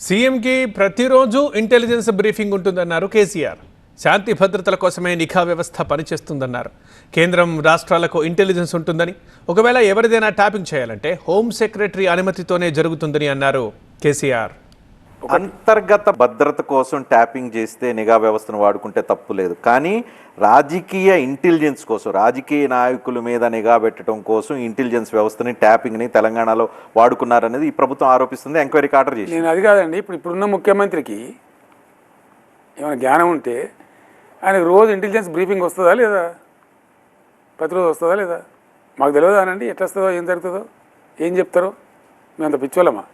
సీఎంకి ప్రతిరోజు intelligence briefing ఉంటుందన్నారు కేసీఆర్. శాంతి భద్రతల కోసమే నిఘా వ్యవస్థ పనిచేస్తుందన్నారు. కేంద్రం రాష్ట్రాలకు ఇంటెలిజెన్స్ ఉంటుందని, ఒకవేళ ఎవరిదైనా ట్యాపింగ్ చేయాలంటే హోమ్ సెక్రటరీ అనుమతితోనే జరుగుతుందని అన్నారు కేసీఆర్. అంతర్గత భద్రత కోసం ట్యాపింగ్ చేస్తే నిఘా వ్యవస్థను వాడుకుంటే తప్పు లేదు. కానీ రాజకీయ ఇంటెలిజెన్స్ కోసం, రాజకీయ నాయకుల మీద నిఘా పెట్టడం కోసం ఇంటెలిజెన్స్ వ్యవస్థని, ట్యాపింగ్ని తెలంగాణలో వాడుకున్నారనేది ఈ ప్రభుత్వం ఆరోపిస్తుంది. ఎంక్వైరీకి ఆర్డర్ చేసి నేను అది కాదండి. ఇప్పుడున్న ముఖ్యమంత్రికి ఏమైనా జ్ఞానం ఉంటే ఆయనకు రోజు ఇంటెలిజెన్స్ బ్రీఫింగ్ వస్తుందా లేదా? ప్రతిరోజు వస్తుందా లేదా? మాకు తెలియదా అనండి. ఎట్లా వస్తుందో, ఏం జరుగుతుందో, ఏం చెప్తారో? మేము అంత పిచ్చోళ్ళమా?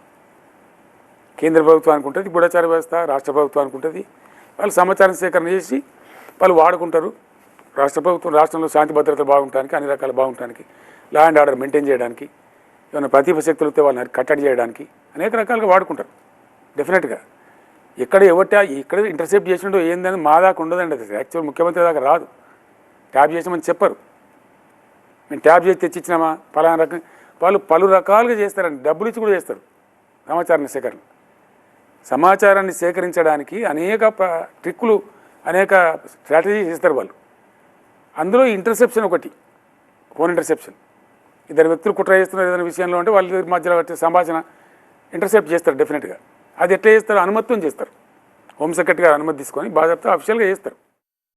కేంద్ర ప్రభుత్వానికి ఉంటుంది గూఢచార వ్యవస్థ, రాష్ట్ర ప్రభుత్వానికి ఉంటుంది. వాళ్ళు సమాచారం సేకరణ చేసి వాళ్ళు వాడుకుంటారు. రాష్ట్ర ప్రభుత్వం రాష్ట్రంలో శాంతి భద్రతలు బాగుండటానికి, అన్ని రకాల బాగుండటానికి, లా అండ్ ఆర్డర్ మెయింటైన్ చేయడానికి, ఏమైనా ప్రతిభ శక్తులు వస్తే వాళ్ళని కట్టడి చేయడానికి అనేక రకాలుగా వాడుకుంటారు. డెఫినెట్గా ఇక్కడ ఇంటర్సెప్ట్ చేసినట్టు ఏందని మా దాకా ఉండదండి. అది యాక్చువల్ ముఖ్యమంత్రి దాకా రాదు. ట్యాప్ చేసామని చెప్పరు. మేము ట్యాప్ చేసి తెచ్చిచ్చినామా పలానా రకం. వాళ్ళు పలు రకాలుగా చేస్తారండి. డబ్బులు ఇచ్చి కూడా చేస్తారు సమాచారాన్ని సేకరించడానికి అనేక ట్రిక్కులు, అనేక స్ట్రాటజీస్ చేస్తారు వాళ్ళు. అందులో ఇంటర్సెప్షన్ ఒకటి, ఫోన్ ఇంటర్సెప్షన్. ఇద్దరు వ్యక్తులు కుట్ర చేస్తున్నారు ఏదైనా విషయంలో అంటే వాళ్ళ మధ్యలో వచ్చే సంభాషణ ఇంటర్సెప్ట్ చేస్తారు డెఫినెట్గా. అది ఎట్లా చేస్తారు? అనుమతితో చేస్తారు. హోమ్ సెక్రటరీ గారు అనుమతి తీసుకొని బాధ్యత అఫీషియల్గా చేస్తారు.